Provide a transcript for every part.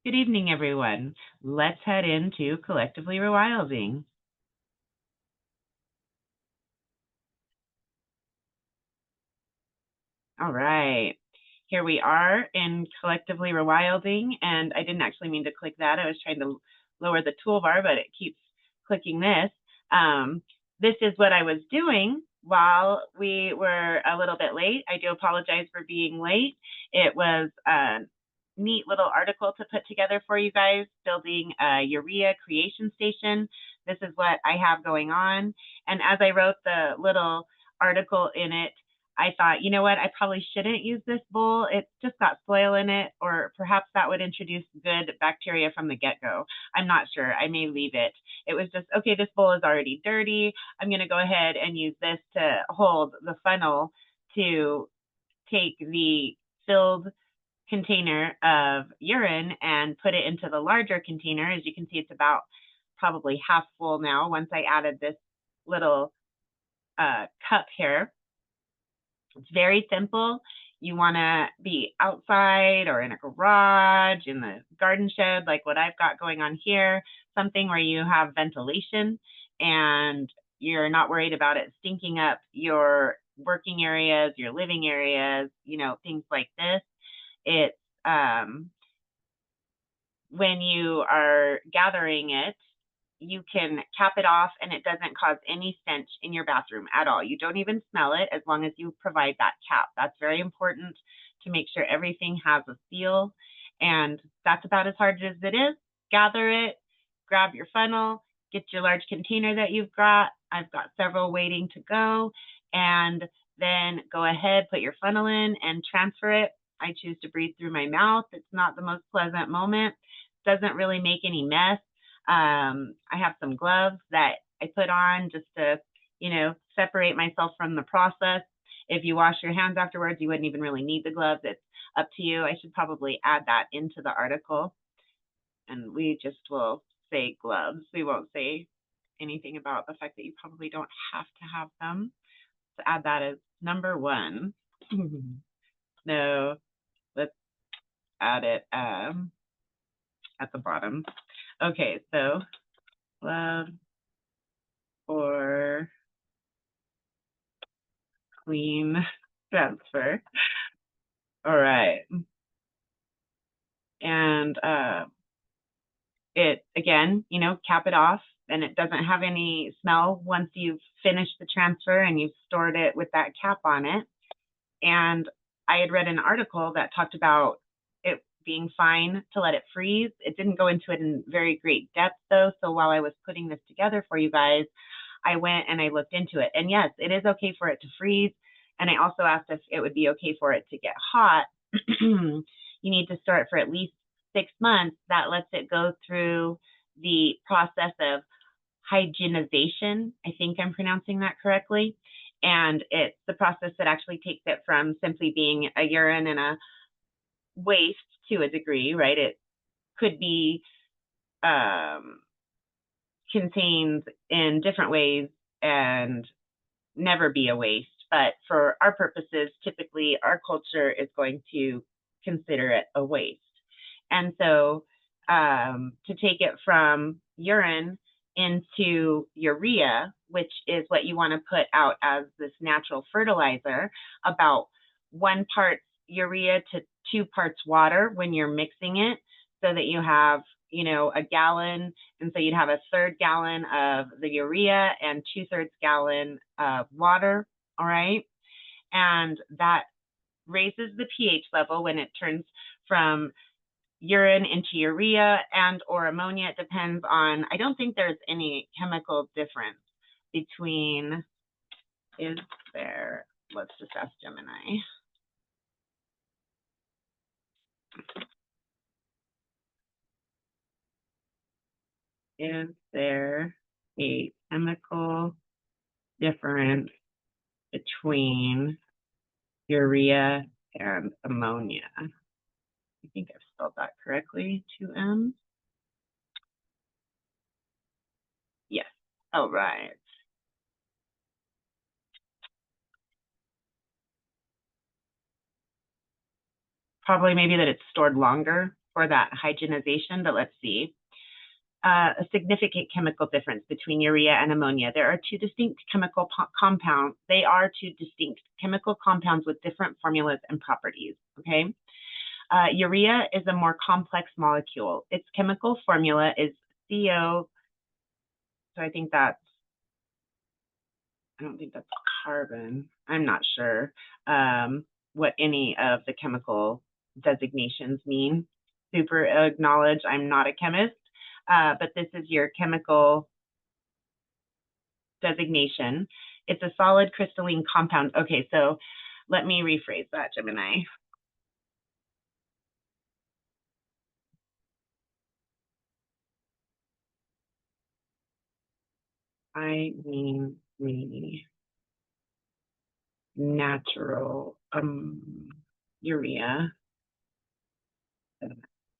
Good evening, everyone. Let's head into Collectively Rewilding. All right, here we are in Collectively Rewilding, and I didn't actually mean to click that. I was trying to lower the toolbar, but it keeps clicking this. This is what I was doing while we were a little bit late. I do apologize for being late. It was a neat little article to put together for you guys, building a urea creation station. This is what I have going on. And as I wrote the little article in it, I thought, you know what, I probably shouldn't use this bowl. It's just got soil in it, or perhaps that would introduce good bacteria from the get-go. I'm not sure. I may leave it. It was just, okay, this bowl is already dirty. I'm going to go ahead and use this to hold the funnel to take the filled container of urine and put it into the larger container. As you can see, it's about probably half full now once I added this little cup here. It's very simple. You want to be outside or in a garage, in the garden shed, like what I've got going on here, something where you have ventilation and you're not worried about it stinking up your working areas, your living areas, you know, things like this. It's when you are gathering it, you can cap it off and it doesn't cause any stench in your bathroom at all. You don't even smell it as long as you provide that cap. That's very important to make sure everything has a seal. And that's about as hard as it is. Gather it, grab your funnel, get your large container that you've got. I've got several waiting to go. And then go ahead, put your funnel in and transfer it. I choose to breathe through my mouth. It's not the most pleasant moment. Doesn't really make any mess. I have some gloves that I put on just to, you know, separate myself from the process. If you wash your hands afterwards, you wouldn't even really need the gloves. It's up to you. I should probably add that into the article. And we just will say gloves. We won't say anything about the fact that you probably don't have to have them. So add that as number one. No, let's add it at the bottom. Okay, so gloves for clean transfer. All right. And it, again, you know, cap it off and it doesn't have any smell once you've finished the transfer and you've stored it with that cap on it. And I had read an article that talked about it being fine to let it freeze. It didn't go into it in very great depth though. So while I was putting this together for you guys, I went and I looked into it. And yes, it is okay for it to freeze. And I also asked if it would be okay for it to get hot. You need to store it for at least 6 months. That lets it go through the process of hygienization. I think I'm pronouncing that correctly. And it's the process that actually takes it from simply being a urine and a waste to a degree, right? It could be contained in different ways and never be a waste. But for our purposes, typically our culture is going to consider it a waste. And so to take it from urine into urea, which is what you want to put out as this natural fertilizer, about 1 part urea to 2 parts water when you're mixing it, so that you have, you know, a gallon. And so you'd have 1/3 gallon of the urea and 2/3 gallon of water. All right. And that raises the pH level when it turns from urine into urea and or ammonia. It depends on, I don't think there's any chemical difference between, is there, let's just ask Gemini. Is there a chemical difference between urea and ammonia? I think I've spelled that correctly, 2 M's. Yes, all right. Probably maybe that it's stored longer. for that hygienization, but let's see. A significant chemical difference between urea and ammonia. There are two distinct chemical compounds. They are two distinct chemical compounds with different formulas and properties, okay? Urea is a more complex molecule. Its chemical formula is CO, so I don't think that's carbon. I'm not sure what any of the chemical designations mean. Super acknowledge I'm not a chemist, but this is your chemical designation. It's a solid crystalline compound. Okay, so let me rephrase that, Gemini. I mean the natural urea,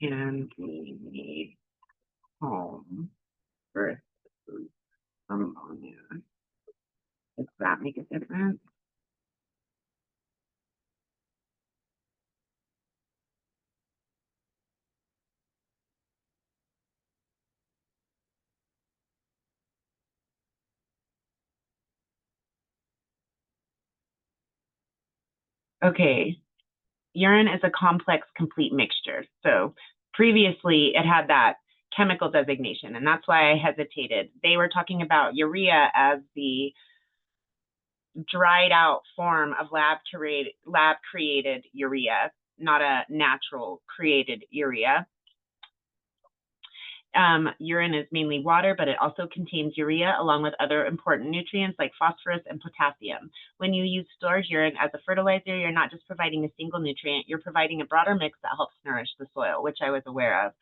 and we need home birth ammonia. Does that make a difference? Okay, urine is a complex, complete mixture. So previously it had that chemical designation, and that's why I hesitated. They were talking about urea as the dried out form of lab created urea, not a natural created urea. Urine is mainly water, but it also contains urea along with other important nutrients like phosphorus and potassium. When you use storage urine as a fertilizer, you're not just providing a single nutrient, you're providing a broader mix that helps nourish the soil, which I was aware of.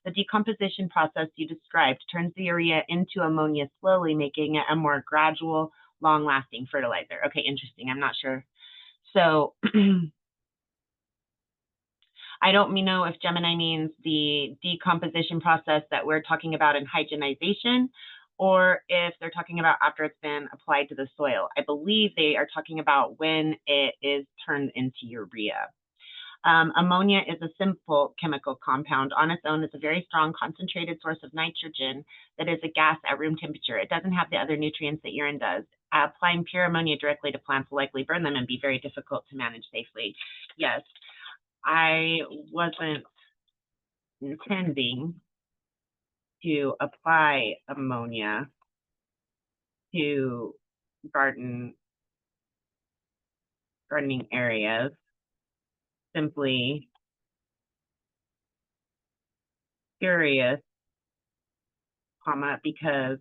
The decomposition process you described turns the urea into ammonia slowly, making it a more gradual, long-lasting fertilizer. Okay, interesting. I'm not sure. So I don't know if Gemini means the decomposition process that we're talking about in hygienization, or if they're talking about after it's been applied to the soil. I believe they are talking about when it is turned into urea. Ammonia is a simple chemical compound. On its own, it's a very strong concentrated source of nitrogen that is a gas at room temperature. It doesn't have the other nutrients that urine does. Applying pure ammonia directly to plants will likely burn them and be very difficult to manage safely. Yes, I wasn't intending to apply ammonia to gardening areas, simply curious, because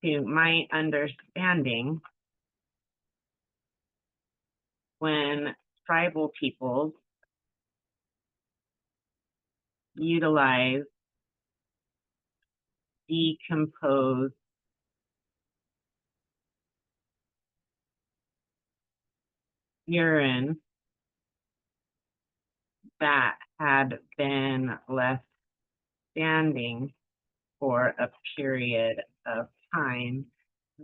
to my understanding, when tribal peoples utilize decomposed urine that had been left standing for a period of time,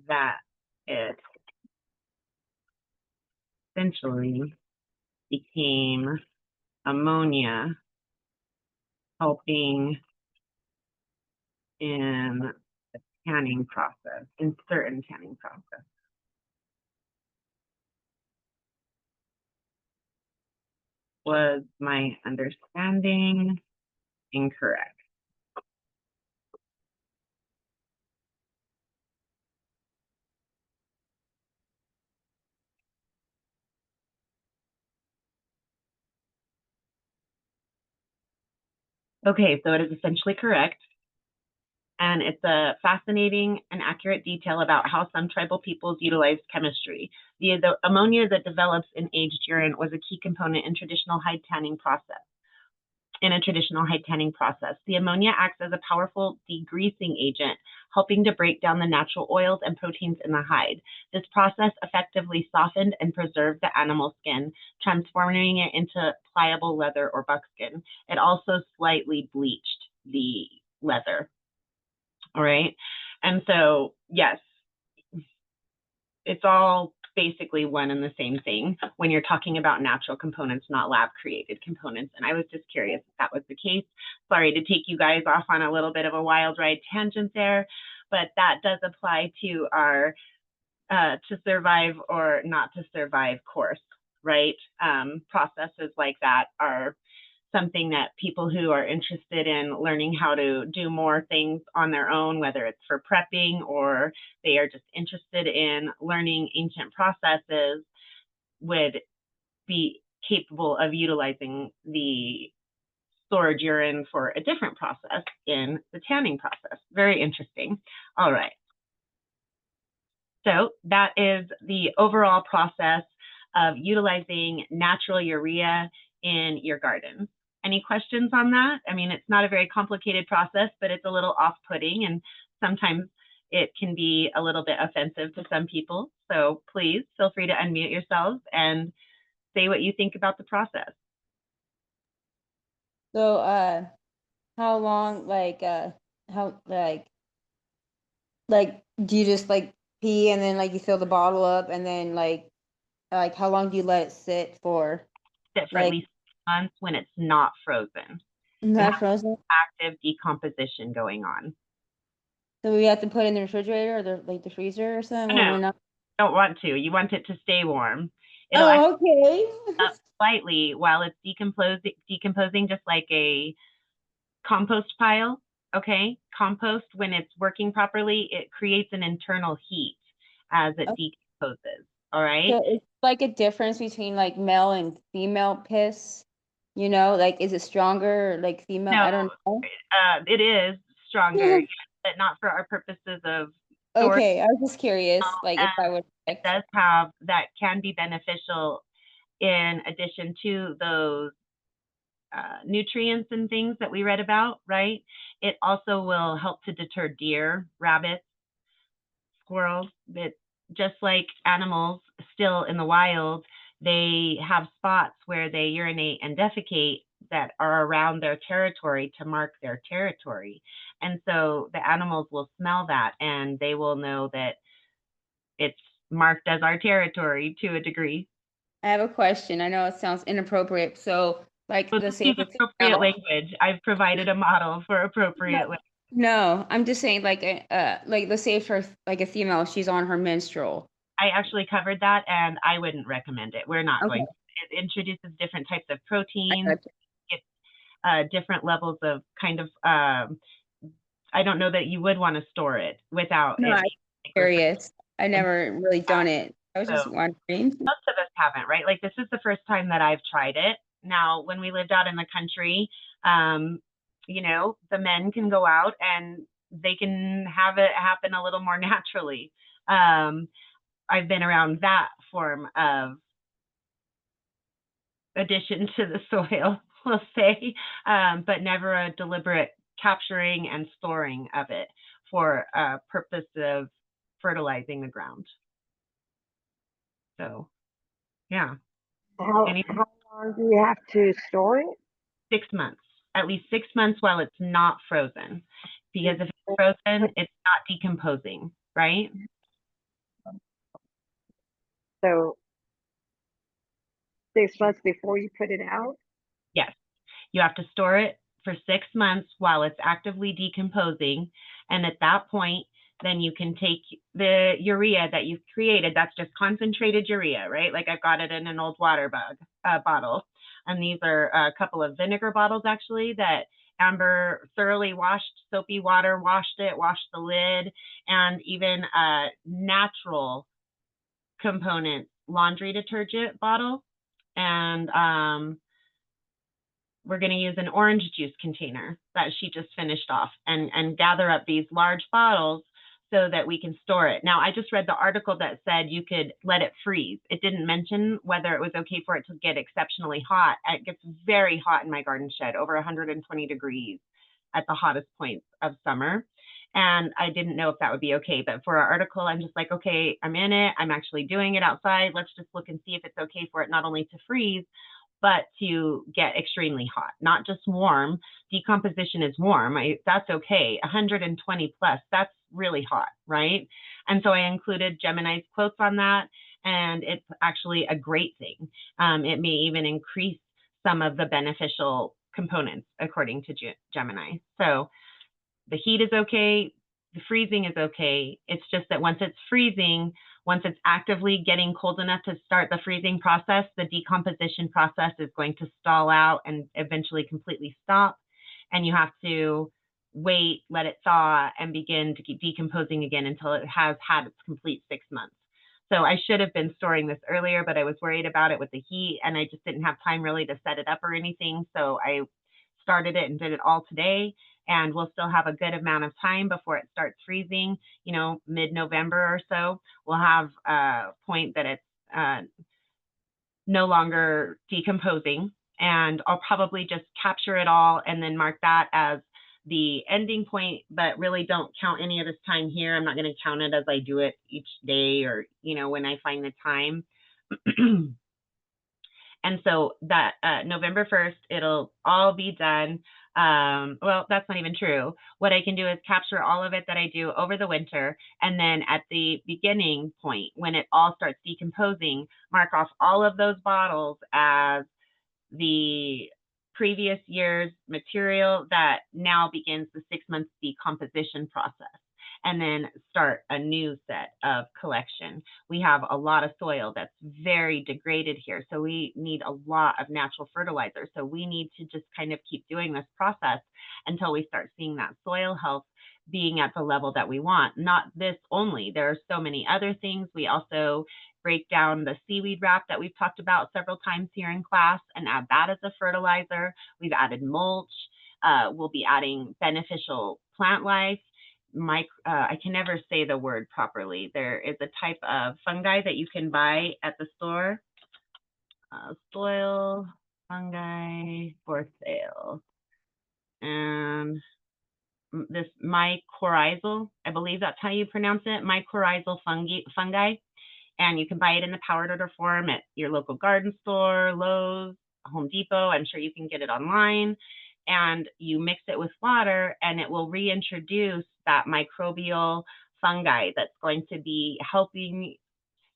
that it essentially became ammonia, helping in the tanning process, in certain tanning process. Was my understanding incorrect? Okay, so it is essentially correct. And it's a fascinating and accurate detail about how some tribal peoples utilized chemistry. The ammonia that develops in aged urine was a key component in traditional hide tanning process. The ammonia acts as a powerful degreasing agent, helping to break down the natural oils and proteins in the hide. This process effectively softened and preserved the animal skin, transforming it into pliable leather or buckskin. It also slightly bleached the leather. All right. And so, yes, it's all basically one and the same thing when you're talking about natural components, not lab created components. And I was just curious if that was the case. Sorry to take you guys off on a little bit of a wild ride tangent there, but that does apply to our to survive or not to survive course, right? Processes like that are something that people who are interested in learning how to do more things on their own, whether it's for prepping or they are just interested in learning ancient processes, would be capable of utilizing the stored urine for a different process in the tanning process. Very interesting. All right. So that is the overall process of utilizing natural urea in your garden. Any questions on that? I mean, it's not a very complicated process, but it's a little off-putting, and sometimes it can be a little bit offensive to some people. So please feel free to unmute yourselves and say what you think about the process. So, how long, how, do you just pee and then you fill the bottle up and then how long do you let it sit for? Sit for at Like, least months when it's not frozen. It has not frozen? active decomposition going on. So we have to put it in the refrigerator or the freezer or something when No, we're not. don't want to. You want it to stay warm. It'll actually Oh, okay. up slightly while it's decomposing just like a compost pile. Okay, compost, when it's working properly, it creates an internal heat as it Oh, decomposes. All right. so it's like a difference between male and female piss, is it stronger or female? No, I don't know. it is stronger, yes, but not for our purposes of storage. Okay, I was just curious, if And I would it affect. does have that can be beneficial in addition to those nutrients and things that we read about, right? It also will help to deter deer, rabbits, squirrels. That just like animals still in the wild, they have spots where they urinate and defecate that are around their territory to mark their territory. And so the animals will smell that and they will know that it's marked as our territory to a degree. I have a question. I know it sounds inappropriate. So, So let's just say use if a appropriate female. language. I've provided a model for No, appropriate language. no, I'm just saying, let's say for a female, she's on her menstrual. I actually covered that and I wouldn't recommend it. We're not Okay, going to. It introduces different types of I proteins. got you. It's different levels of kind of, I don't know that you would want to store it without No, it I'm being refrigerated. curious. I never really done it. I was So just wondering. most of us haven't, right? Like this is the first time that I've tried it. Now, when we lived out in the country, um, the men can go out and they can have it happen a little more naturally. Um, I've been around that form of addition to the soil, we'll say, but never a deliberate capturing and storing of it for a purpose of fertilizing the ground. So, yeah. How long do you have to store it? 6 months, at least 6 months while it's not frozen. Because if it's frozen, it's not decomposing, right? So 6 months before you put it out? Yes. You have to store it for 6 months while it's actively decomposing. And at that point, then you can take the urea that you've created. That's just concentrated urea, right? Like I've got it in an old water bottle. And these are a couple of vinegar bottles actually that Amber thoroughly washed, soapy water, washed the lid, and even a natural component laundry detergent bottle. And we're going to use an orange juice container that she just finished off and gather up these large bottles so that we can store it. Now, I just read the article that said you could let it freeze. It didn't mention whether it was okay for it to get exceptionally hot. It gets very hot in my garden shed, over 120 degrees at the hottest points of summer. And I didn't know if that would be okay. But for our article, I'm just like, okay, I'm in it. I'm actually doing it outside. Let's just look and see if it's okay for it not only to freeze, but to get extremely hot, not just warm. Decomposition is warm. That's okay. 120 plus, that's really hot, right? And so I included Gemini's quotes on that. and it's actually a great thing. It may even increase some of the beneficial components according to Gemini. So the heat is okay, the freezing is okay. It's just that once it's freezing, once it's actively getting cold enough to start the freezing process, the decomposition process is going to stall out and eventually completely stop. And you have to wait, let it thaw, and begin to keep decomposing again until it has had its complete 6 months. So I should have been storing this earlier, but I was worried about it with the heat, and I just didn't have time really to set it up or anything. So I started it and did it all today, and we'll still have a good amount of time before it starts freezing, mid-November or so. We'll have a point that it's no longer decomposing, and I'll probably just capture it all and then mark that as the ending point, but really don't count any of this time here. I'm not going to count it as I do it each day or, when I find the time. And so that November 1st, it'll all be done. Well, that's not even true. What I can do is capture all of it that I do over the winter. And then at the beginning point, when it all starts decomposing, mark off all of those bottles as the previous year's material that now begins the 6-month decomposition process, and then start a new set of collection. We have a lot of soil that's very degraded here, so we need a lot of natural fertilizer. So we need to just kind of keep doing this process until we start seeing that soil health being at the level that we want. Not this only, there are so many other things. We also break down the seaweed wrap that we've talked about several times here in class and add that as a fertilizer. We've added mulch. We'll be adding beneficial plant life. I can never say the word properly. There is a type of fungi that you can buy at the store. Soil fungi for sale. And this mycorrhizal, I believe that's how you pronounce it, mycorrhizal fungi. And you can buy it in the powdered form at your local garden store, Lowe's, Home Depot. I'm sure you can get it online. And you mix it with water, and it will reintroduce that microbial fungi that's going to be helping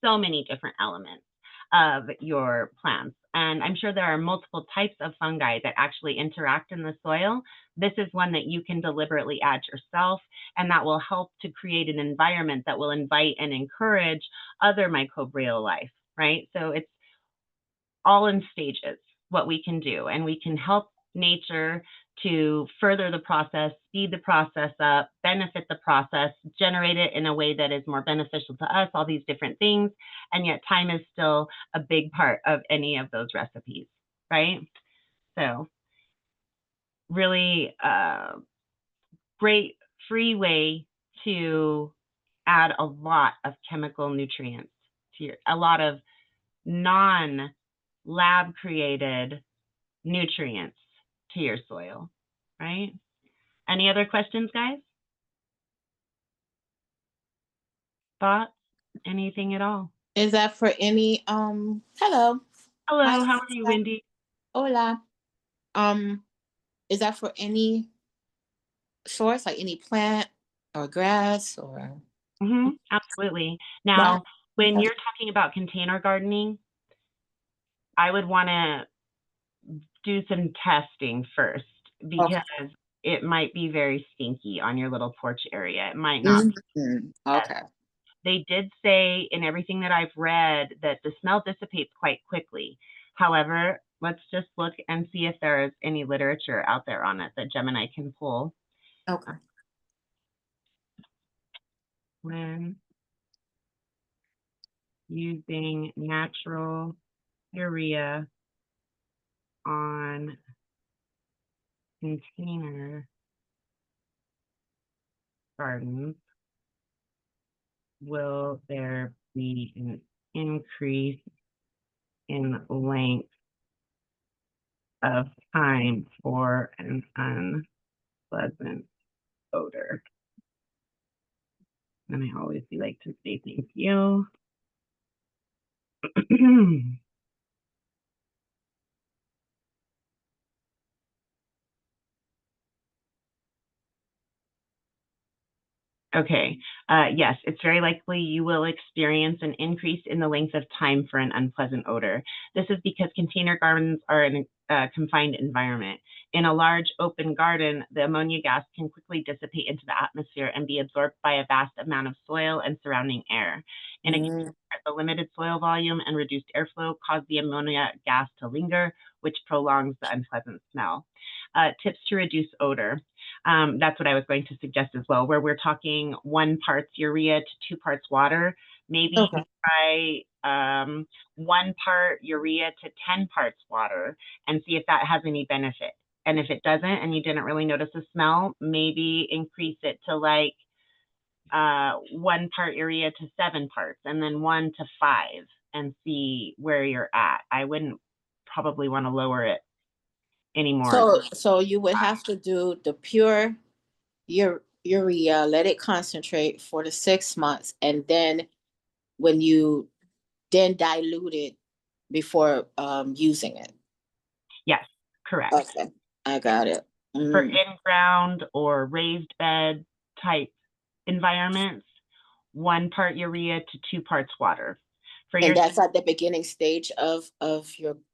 so many different elements of your plants. And I'm sure there are multiple types of fungi that actually interact in the soil. This is one that you can deliberately add yourself, and that will help to create an environment that will invite and encourage other microbial life, right? So it's all in stages, what we can do, and we can help nature to further the process, speed the process up, benefit the process, generate it in a way that is more beneficial to us, all these different things. And yet time is still a big part of any of those recipes, right? So really great free way to add a lot of chemical nutrients to a lot of non-lab created nutrients to your soil, right? Any other questions, guys? Thoughts? Anything at all? Is that for any hello. Hello, Hi, how are you, Wendy? hola. Is that for any source, like any plant or grass or Absolutely. Now, when you're talking about container gardening, I would want to do some testing first, because it might be very stinky on your little porch area. It might not be. Okay. They did say in everything that I've read that the smell dissipates quite quickly. However, let's just look and see if there is any literature out there on it that Gemini can pull. Okay. When using natural urea on container gardens, will there be an increase in length of time for an unpleasant odor? And I always like to say thank you. Okay. Yes, it's very likely you will experience an increase in the length of time for an unpleasant odor. This is because container gardens are in a confined environment. In a large open garden, the ammonia gas can quickly dissipate into the atmosphere and be absorbed by a vast amount of soil and surrounding air. In a Mm. the limited soil volume and reduced airflow cause the ammonia gas to linger, which prolongs the unpleasant smell. Tips to reduce odor. That's what I was going to suggest as well, where we're talking 1 parts urea to 2 parts water. Maybe you Okay. try 1 part urea to 10 parts water and see if that has any benefit. And if it doesn't and you didn't really notice a smell, maybe increase it to like 1 part urea to 7 parts and then 1 to 5 and see where you're at. I wouldn't probably want to lower it anymore. So you would have to do the pure urea, let it concentrate for the 6 months, and then when you then dilute it before using it. Yes, correct. Okay, I got it. For Mm. in-ground or raised bed type environments, 1 part urea to 2 parts water. For your And that's at the beginning stage of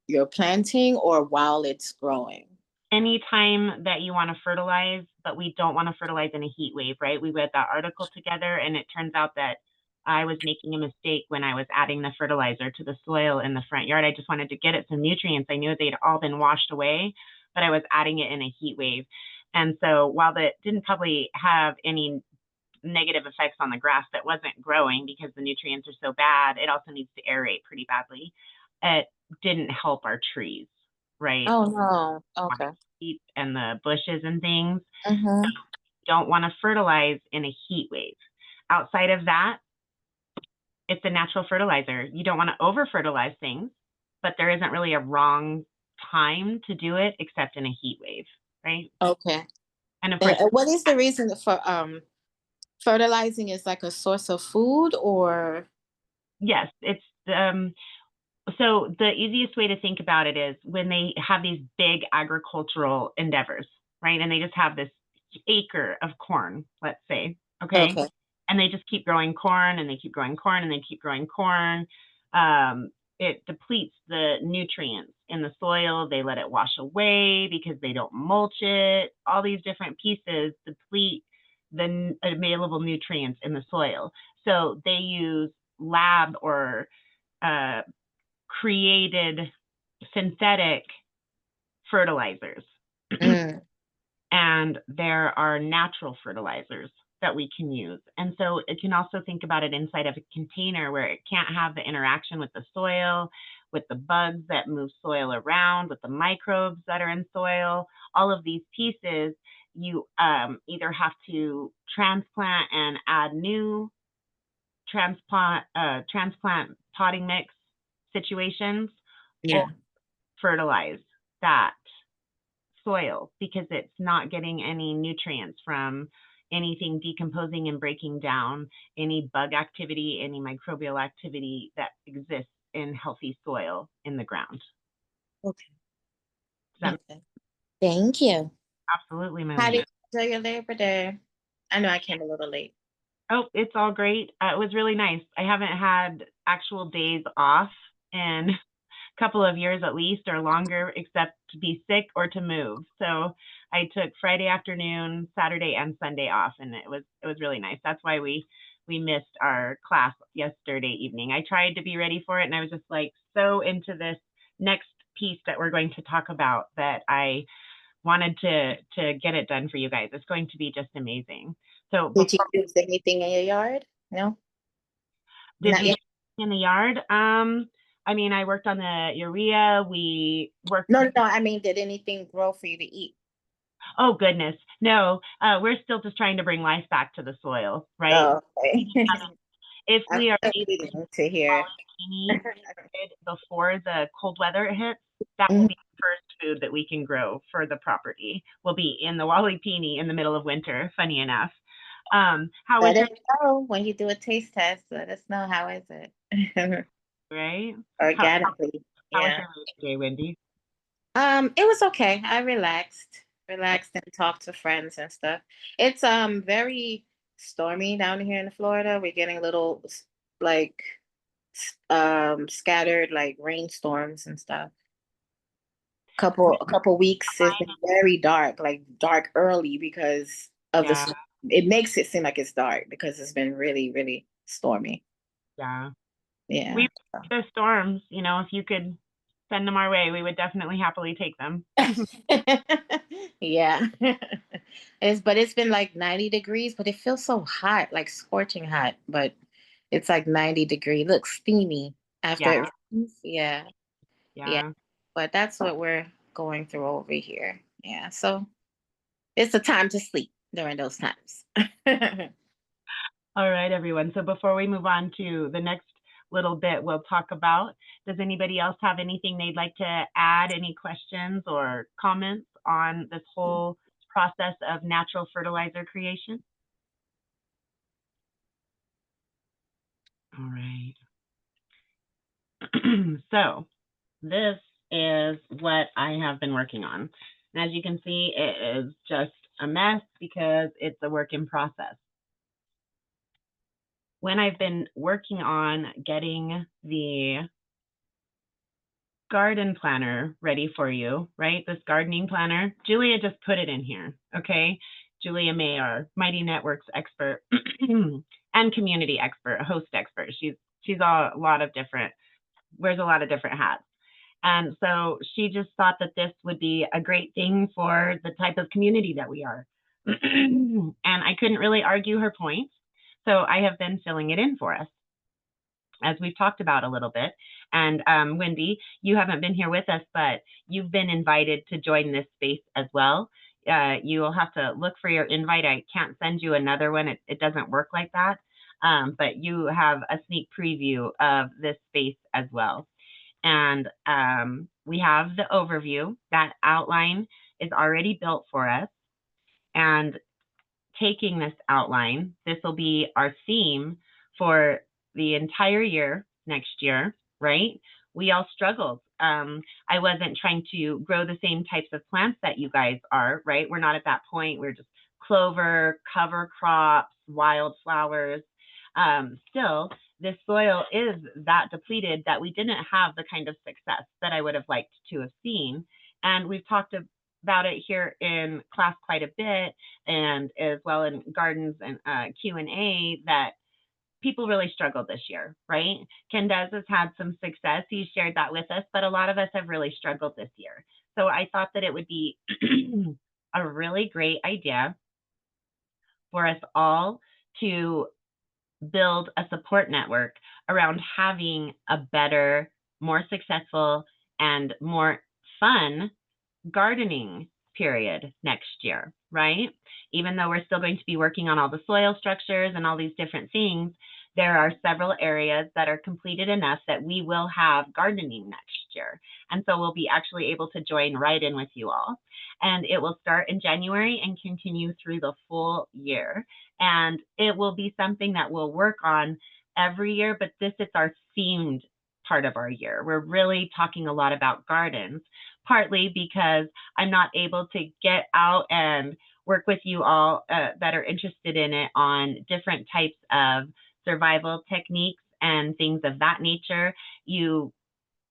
your planting or while it's growing. anytime that you want to fertilize, but we don't want to fertilize in a heat wave, right? We read that article together, and it turns out that I was making a mistake when I was adding the fertilizer to the soil in the front yard. I just wanted to get it some nutrients. I knew they'd all been washed away, but I was adding it in a heat wave. And so while that didn't probably have any negative effects on the grass that wasn't growing because the nutrients are so bad, it also needs to aerate pretty badly. It didn't help our trees, right? Oh no. Okay. And the bushes and things. Mm-hmm. Don't want to fertilize in a heat wave. Outside of that, it's a natural fertilizer. You don't want to over fertilize things, but there isn't really a wrong time to do it except in a heat wave, right? Okay. And of course, And what is the reason for fertilizing is like a source of food or? yes, it's so the easiest way to think about it is when they have these big agricultural endeavors, right? And they just have this acre of corn, let's say, okay? Okay. And they just keep growing corn and they keep growing corn and they keep growing corn. It depletes the nutrients in the soil. They let it wash away because they don't mulch it. All these different pieces deplete the available nutrients in the soil. So they use lab or created synthetic fertilizers. Mm. And there are natural fertilizers that we can use. And so it can also think about it inside of a container where it can't have the interaction with the soil, with the bugs that move soil around, with the microbes that are in soil. All of these pieces, you either have to transplant and add new transplant potting mix situations, Yeah. or fertilize that soil because it's not getting any nutrients from anything decomposing and breaking down, any bug activity, any microbial activity that exists in healthy soil in the ground. Okay. That, Okay. Thank you. absolutely, How Melanie. did you enjoy your Labor Day? I know I came a little late. Oh, it's all great. It was really nice. I haven't had actual days off in a couple of years at least or longer, except to be sick or to move. So I took Friday afternoon, Saturday, and Sunday off, and it was really nice. That's why we missed our class yesterday evening. I tried to be ready for it, and I was just like so into this next piece that we're going to talk about that I wanted to get it done for you guys. It's going to be just amazing. So Did you use anything in your yard? No? did Not we yet. do in the yard? I mean, I worked on the urea. We worked. No, I mean, did anything grow for you to eat? Oh goodness, no. We're still just trying to bring life back to the soil, right? Oh, okay. If I'm we are still able waiting to hear. to before the cold weather hits, that will Mhm. be the first food that we can grow for the property. Will be in the Walipini in the middle of winter. Funny enough. How was Let your us know when you do a taste test. Let us know how is it. right? Organically. How was Yeah. your day, Wendy? It was okay. I relaxed and talked to friends and stuff. It's very stormy down here in Florida. We're getting little like scattered like rainstorms and stuff. A couple weeks it's been very dark, like dark early because of Yeah. it makes it seem like it's dark because it's been really, really stormy. Yeah. Yeah. We the storms, you know, if you could send them our way, we would definitely happily take them. Yeah. It's been like 90 degrees, but it feels so hot, like scorching hot, but it's like 90 degrees. Looks steamy after Yeah. it rains. Yeah. Yeah. Yeah. But that's what we're going through over here. Yeah. So it's a time to sleep during those times. All right, everyone. So before we move on to the next little bit we'll talk about, does anybody else have anything they'd like to add, any questions or comments on this whole process of natural fertilizer creation? All right. So this is what I have been working on. And as you can see, it is just a mess because it's a work in process. When I've been working on getting the garden planner ready for you, right? This gardening planner, Julia just put it in here, okay? Julia May, our Mighty Networks expert and community expert, host expert. She's a lot of different, wears a lot of different hats. And so she just thought that this would be a great thing for the type of community that we are. And I couldn't really argue her point. So I have been filling it in for us, as we've talked about a little bit. And Wendy, you haven't been here with us, but you've been invited to join this space as well. You will have to look for your invite. I can't send you another one. It doesn't work like that. But you have a sneak preview of this space as well. And we have the overview. That outline is already built for us. And taking this outline, this will be our theme for the entire year next year, right? We all struggled. I wasn't trying to grow the same types of plants that you guys are, right? We're not at that point. We're just clover, cover crops, wildflowers. Still, this soil is that depleted that we didn't have the kind of success that I would have liked to have seen. And we've talked about it here in class quite a bit, and as well in gardens and Q&A, that people really struggled this year, right? Kendez has had some success. He shared that with us, but a lot of us have really struggled this year. So I thought that it would be a really great idea for us all to build a support network around having a better, more successful, and more fun gardening period next year, right? Even though we're still going to be working on all the soil structures and all these different things, there are several areas that are completed enough that we will have gardening next year. And so we'll be actually able to join right in with you all. And it will start in January and continue through the full year. And it will be something that we'll work on every year, but this is our themed part of our year. We're really talking a lot about gardens, partly because I'm not able to get out and work with you all that are interested in it on different types of survival techniques and things of that nature. You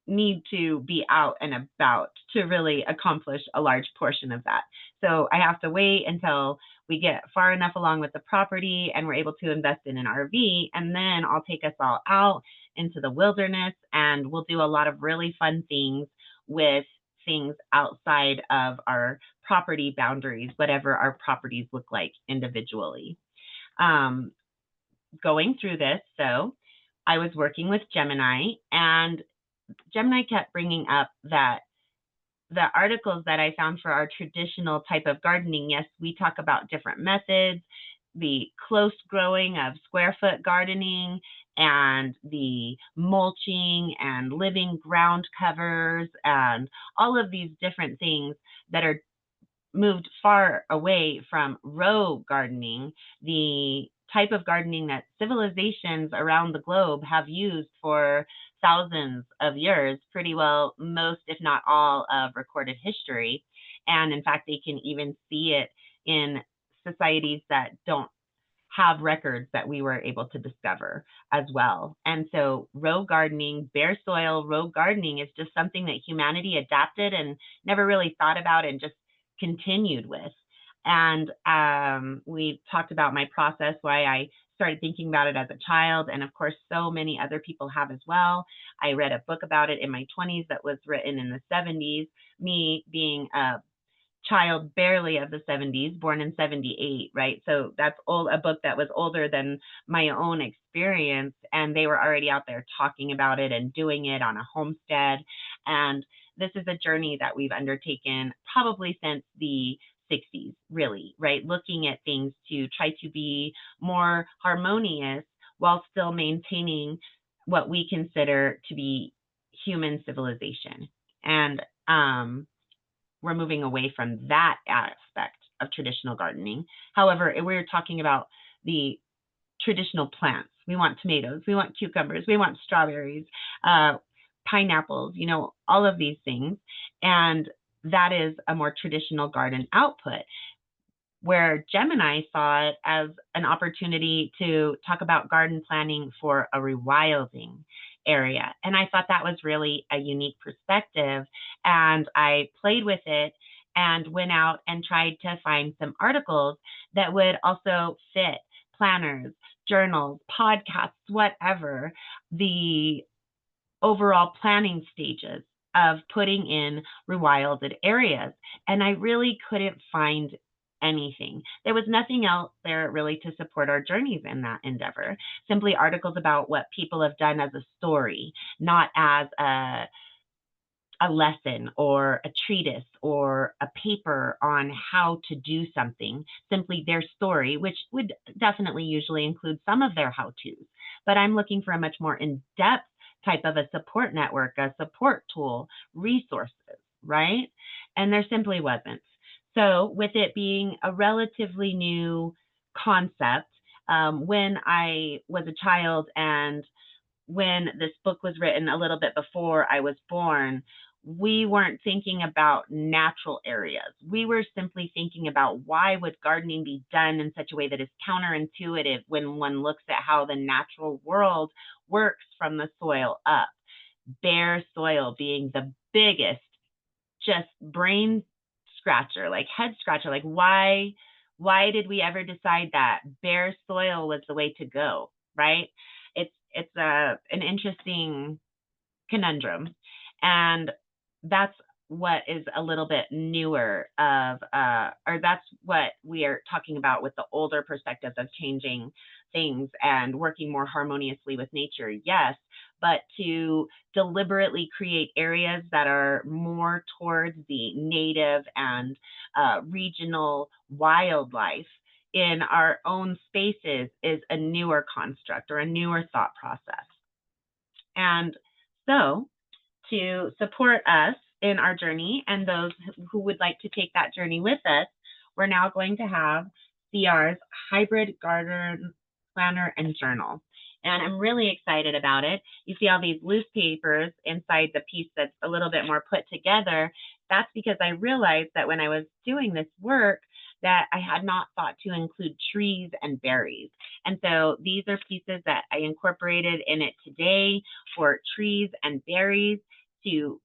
need to be out and about to really accomplish a large portion of that. So I have to wait until we get far enough along with the property and we're able to invest in an RV, and then I'll take us all out into the wilderness and we'll do a lot of really fun things with things outside of our property boundaries, whatever our properties look like individually. Going through this, so I was working with Gemini, and Gemini kept bringing up that the articles that I found for our traditional type of gardening, yes, we talk about different methods, the close growing of square foot gardening, and the mulching and living ground covers, and all of these different things that are moved far away from row gardening, the type of gardening that civilizations around the globe have used for thousands of years, pretty well most, if not all, of recorded history. And in fact, they can even see it in societies that don't have records that we were able to discover as well. And so row gardening, bare soil row gardening is just something that humanity adapted and never really thought about and just continued with. And we talked about my process, why I started thinking about it as a child. And of course, so many other people have as well. I read a book about it in my 20s that was written in the 70s, me being a child barely of the 70s, born in 78, right? So that's a book that was older than my own experience. And they were already out there talking about it and doing it on a homestead. And this is a journey that we've undertaken probably since the 60s, really, right? Looking at things to try to be more harmonious while still maintaining what we consider to be human civilization. And we're moving away from that aspect of traditional gardening. However, we're talking about the traditional plants. We want tomatoes, we want cucumbers, we want strawberries, pineapples, you know, all of these things. And that is a more traditional garden output, where Gemini saw it as an opportunity to talk about garden planning for a rewilding area. And I thought that was really a unique perspective. And I played with it and went out and tried to find some articles that would also fit planners, journals, podcasts, whatever, the overall planning stages of putting in rewilded areas. And I really couldn't find anything. There was nothing else there really to support our journeys in that endeavor. Simply articles about what people have done as a story, not as a lesson or a treatise or a paper on how to do something, simply their story, which would definitely usually include some of their how-tos. But I'm looking for a much more in-depth type of a support network, a support tool, resources, right? And there simply wasn't. So with it being a relatively new concept, when I was a child and when this book was written a little bit before I was born, we weren't thinking about natural areas. We were simply thinking about why would gardening be done in such a way that is counterintuitive when one looks at how the natural world works from the soil up. Bare soil being the biggest, just brain scratcher, like head scratcher, like why did we ever decide that bare soil was the way to go, right? It's an interesting conundrum, and that's what is a little bit newer of or that's what we are talking about with the older perspectives of changing things and working more harmoniously with nature, yes, but to deliberately create areas that are more towards the native and regional wildlife in our own spaces is a newer construct or a newer thought process. And so to support us in our journey and those who would like to take that journey with us, we're now going to have CR's Hybrid Garden Planner and Journal. And I'm really excited about it. You see all these loose papers inside the piece that's a little bit more put together. That's because I realized that when I was doing this work, that I had not thought to include trees and berries. And so these are pieces that I incorporated in it today for trees and berries to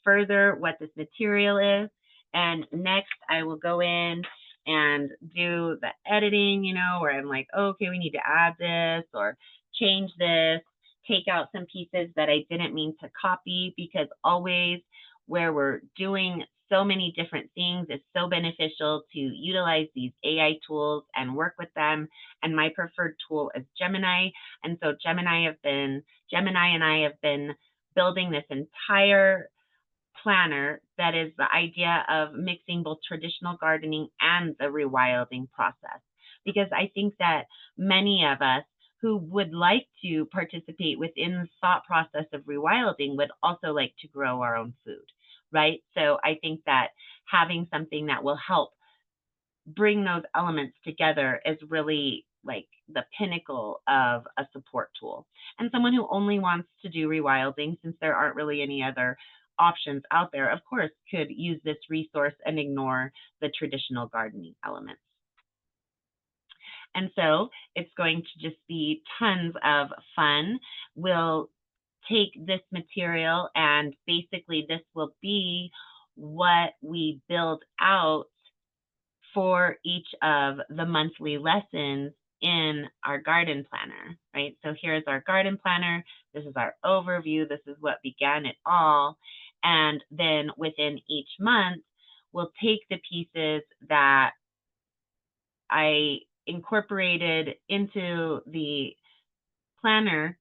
further what this material is. And next I will go in and do the editing, you know, where I'm like, oh, okay, we need to add this or change this, take out some pieces that I didn't mean to copy, because always where we're doing so many different things, it's so beneficial to utilize these AI tools and work with them. And my preferred tool is Gemini. And so Gemini and I have been building this entire planner that is the idea of mixing both traditional gardening and the rewilding process. Because I think that many of us who would like to participate within the thought process of rewilding would also like to grow our own food, right? So I think that having something that will help bring those elements together is really like the pinnacle of a support tool. And someone who only wants to do rewilding, since there aren't really any other options out there, of course, could use this resource and ignore the traditional gardening elements. And so it's going to just be tons of fun. We'll take this material and basically this will be what we build out for each of the monthly lessons in our garden planner, right? So here's our garden planner. This is our overview. This is what began it all. And then within each month, we'll take the pieces that I incorporated into the planner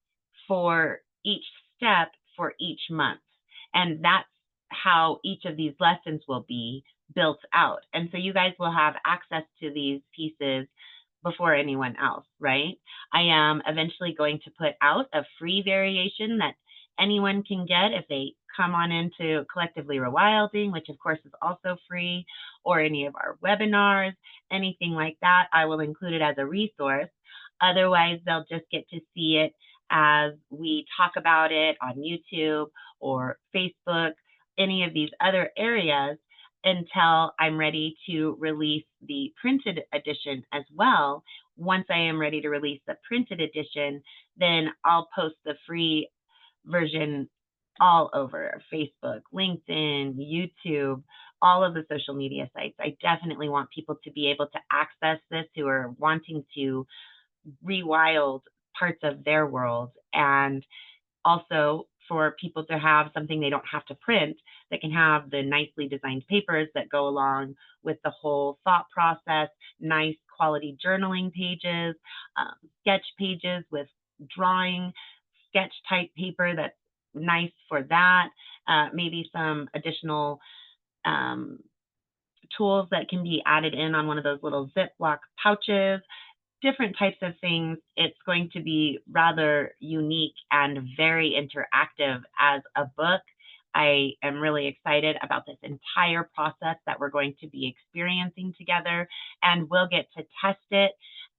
for each step for each month. And that's how each of these lessons will be built out. And so you guys will have access to these pieces before anyone else, right? I am eventually going to put out a free variation that anyone can get if they come on into Collectively Rewilding, which of course is also free, or any of our webinars, anything like that. I will include it as a resource. Otherwise, they'll just get to see it as we talk about it on YouTube or Facebook, any of these other areas, until I'm ready to release the printed edition as well. Once I am ready to release the printed edition, then I'll post the free version all over Facebook, LinkedIn, YouTube, all of the social media sites. I definitely want people to be able to access this who are wanting to rewild parts of their world, and also for people to have something they don't have to print, that can have the nicely designed papers that go along with the whole thought process, nice quality journaling pages, sketch pages with drawing, sketch type paper that's nice for that, maybe some additional tools that can be added in on one of those little Ziploc pouches, different types of things. It's going to be rather unique and very interactive as a book. I am really excited about this entire process that we're going to be experiencing together, and we'll get to test it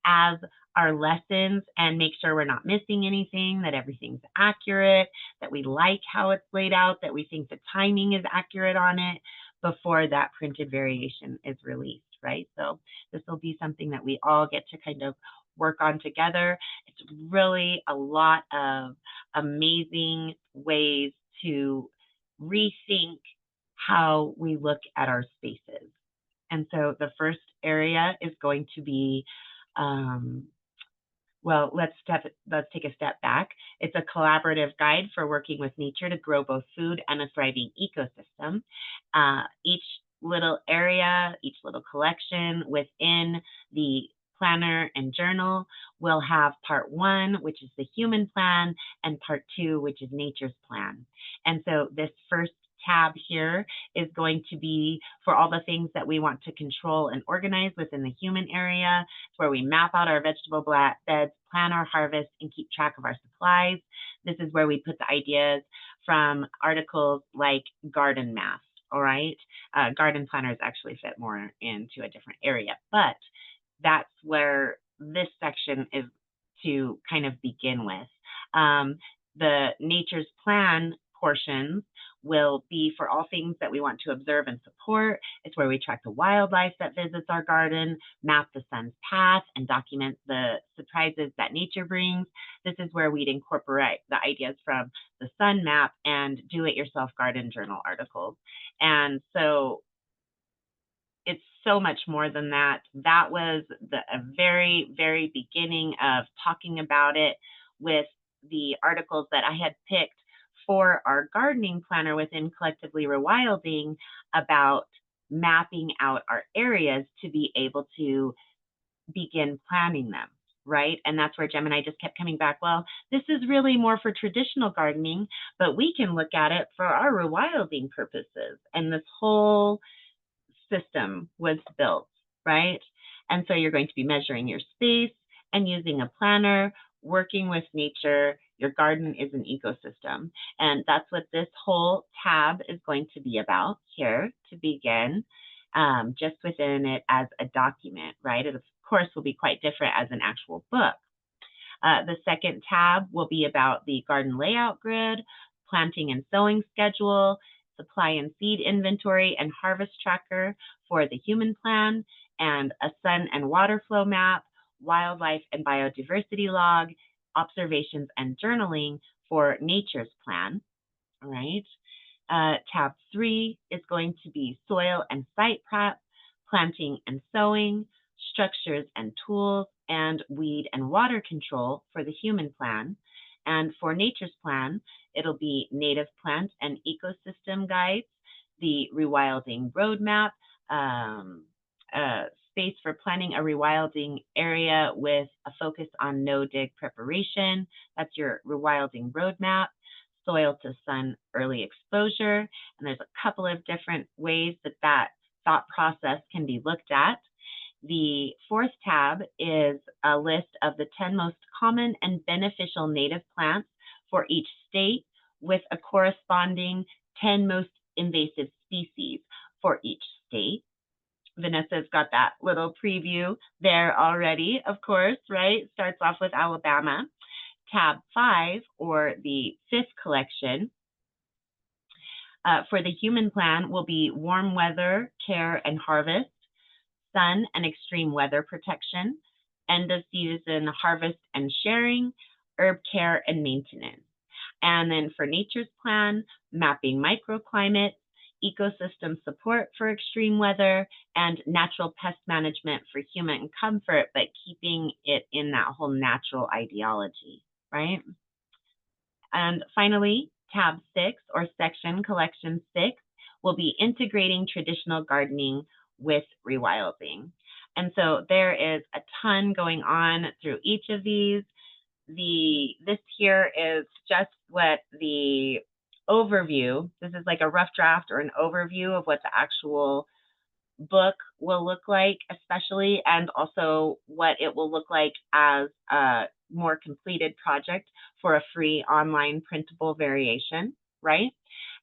as our lessons and make sure we're not missing anything, that everything's accurate, that we like how it's laid out, that we think the timing is accurate on it before that printed variation is released, right? So this will be something that we all get to kind of work on together. It's really a lot of amazing ways to rethink how we look at our spaces. And so the first area is going to be, well, let's take a step back. It's a collaborative guide for working with nature to grow both food and a thriving ecosystem. Each little area, each little collection within the planner and journal will have part 1, which is the human plan, and part 2, which is nature's plan. And so this first tab here is going to be for all the things that we want to control and organize within the human area. It's where we map out our vegetable beds, plan our harvest, and keep track of our supplies. This is where we put the ideas from articles like Garden Math, all right? Garden planners actually fit more into a different area, but that's where this section is to kind of begin with. The nature's plan portions will be for all things that we want to observe and support. It's where we track the wildlife that visits our garden, map the sun's path, and document the surprises that nature brings. This is where we'd incorporate the ideas from the sun map and do-it-yourself garden journal articles. And so it's so much more than that. That was a very, very beginning of talking about it with the articles that I had picked for our gardening planner within Collectively Rewilding about mapping out our areas to be able to begin planning them, right? And that's where Gemini just kept coming back. Well, this is really more for traditional gardening, but we can look at it for our rewilding purposes. And this whole system was built, right? And so you're going to be measuring your space and using a planner, working with nature. Your garden is an ecosystem. And that's what this whole tab is going to be about here to begin, just within it as a document, right? It, of course, will be quite different as an actual book. The second tab will be about the garden layout grid, planting and sowing schedule, supply and seed inventory and harvest tracker for the human plan, and a sun and water flow map wildlife and biodiversity log, observations and journaling for nature's plan. All right. Tab 3 is going to be soil and site prep, planting and sowing, structures and tools, and weed and water control for the human plan. And for nature's plan, it'll be native plant and ecosystem guides, the rewilding roadmap, space for planning a rewilding area with a focus on no-dig preparation. That's your rewilding roadmap. Soil to sun early exposure. And there's a couple of different ways that that thought process can be looked at. The fourth tab is a list of the 10 most common and beneficial native plants for each state with a corresponding 10 most invasive species for each state. Vanessa's got that little preview there already, of course, right? Starts off with Alabama. Tab 5, or the fifth collection, for the human plan will be warm weather, care and harvest, sun and extreme weather protection, end of season harvest and sharing, herb care and maintenance. And then for nature's plan, mapping microclimates, ecosystem support for extreme weather, and natural pest management for human comfort, but keeping it in that whole natural ideology, right? And finally, tab 6, or section collection 6, will be integrating traditional gardening with rewilding. And so there is a ton going on through each of these. This here is just what the overview, this is like a rough draft or an overview of what the actual book will look like, especially, and also what it will look like as a more completed project for a free online printable variation, right?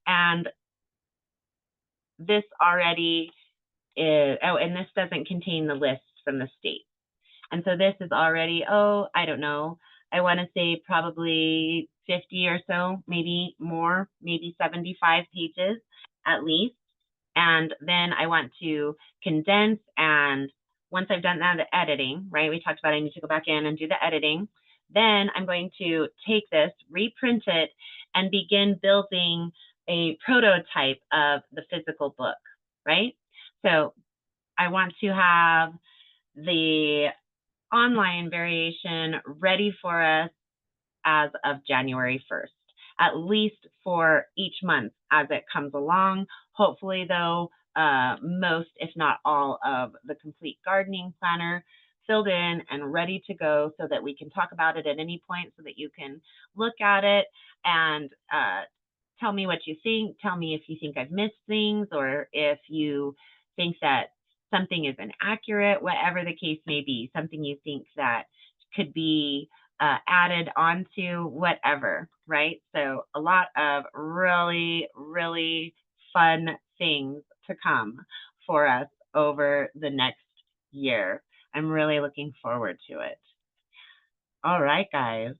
And this already is, oh, and this doesn't contain the lists from the state. And so this is already, I don't know, I want to say probably 50 or so, maybe more, maybe 75 pages at least. And then I want to condense, and once I've done that, the editing, right? We talked about I need to go back in and do the editing. Then I'm going to take this, reprint it, and begin building a prototype of the physical book, right? So I want to have the online variation ready for us as of January 1st, at least for each month as it comes along. Hopefully, though, most, if not all, of the complete gardening planner filled in and ready to go so that we can talk about it at any point, so that you can look at it and tell me what you think. Tell me if you think I've missed things, or if you think that something is inaccurate, whatever the case may be, something you think that could be added onto, whatever, right? So a lot of really, really fun things to come for us over the next year. I'm really looking forward to it. All right, guys.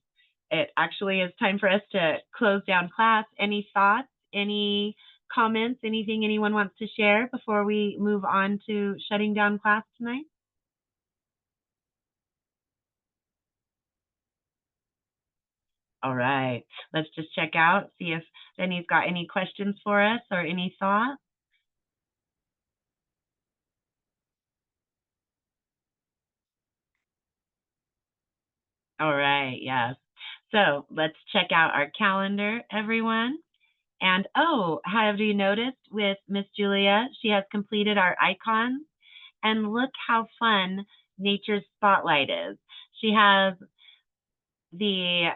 It actually is time for us to close down class. Any thoughts, any comments, anything anyone wants to share before we move on to shutting down class tonight? All right, let's just check out, see if Benny's got any questions for us or any thoughts. All right, yes. So let's check out our calendar, everyone. And have you noticed with Miss Julia, she has completed our icons? And look how fun Nature's Spotlight is. She has the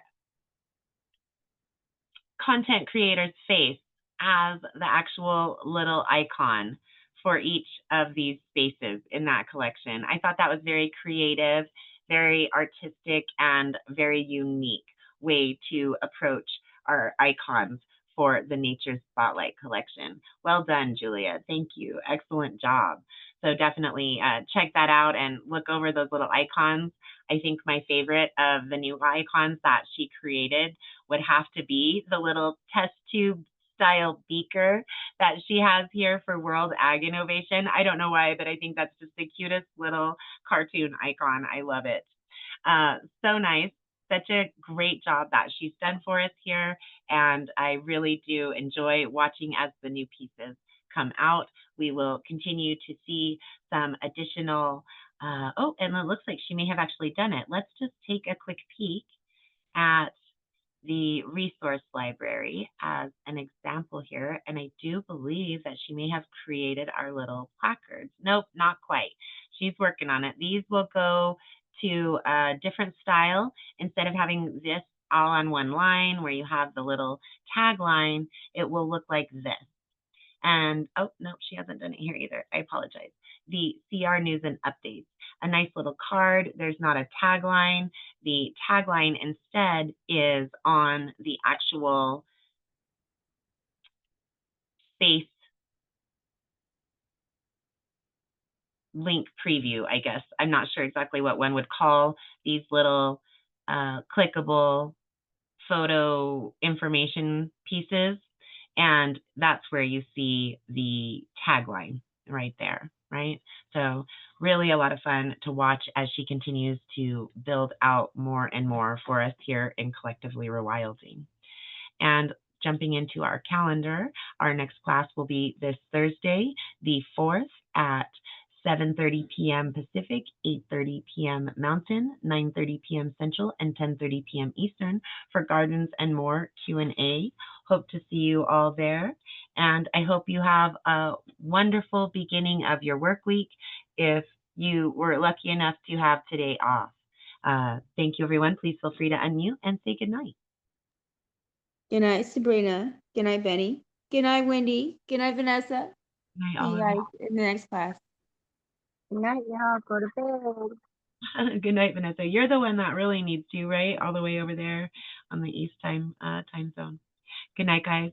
content creator's face as the actual little icon for each of these spaces in that collection. I thought that was very creative, very artistic, and very unique way to approach our icons for the Nature's Spotlight collection. Well done, Julia. Thank you. Excellent job. So definitely check that out and look over those little icons. I think my favorite of the new icons that she created would have to be the little test tube style beaker that she has here for World Ag Innovation. I don't know why, but I think that's just the cutest little cartoon icon. I love it. So nice. Such a great job that she's done for us here. And I really do enjoy watching as the new pieces come out. We will continue to see some additional, oh, and it looks like she may have actually done it. Let's just take a quick peek at the resource library as an example here. And I do believe that she may have created our little placards. Nope, not quite. She's working on it. These will go to a different style. Instead of having this all on one line where you have the little tagline, it will look like this. And, oh, no, she hasn't done it here either. I apologize. The CR News and Updates. A nice little card. There's not a tagline. The tagline instead is on the actual space link preview, I guess. I'm not sure exactly what one would call these little clickable photo information pieces. And that's where you see the tagline right there, right? So really a lot of fun to watch as she continues to build out more and more for us here in Collectively Rewilding. And jumping into our calendar, our next class will be this Thursday, the 4th at 7:30 p.m. Pacific, 8:30 p.m. Mountain, 9:30 p.m. Central, and 10:30 p.m. Eastern for Gardens and More Q&A. Hope to see you all there. And I hope you have a wonderful beginning of your work week if you were lucky enough to have today off. Thank you, everyone. Please feel free to unmute and say good night. Good night, Sabrina. Good night, Benny. Good night, Wendy. Good night, Vanessa. Good night, See all you of guys you. in the next class. Good night, y'all. Go to bed. Good night, Vanessa. You're the one that really needs to, right? All the way over there on the East time zone. Good night, guys.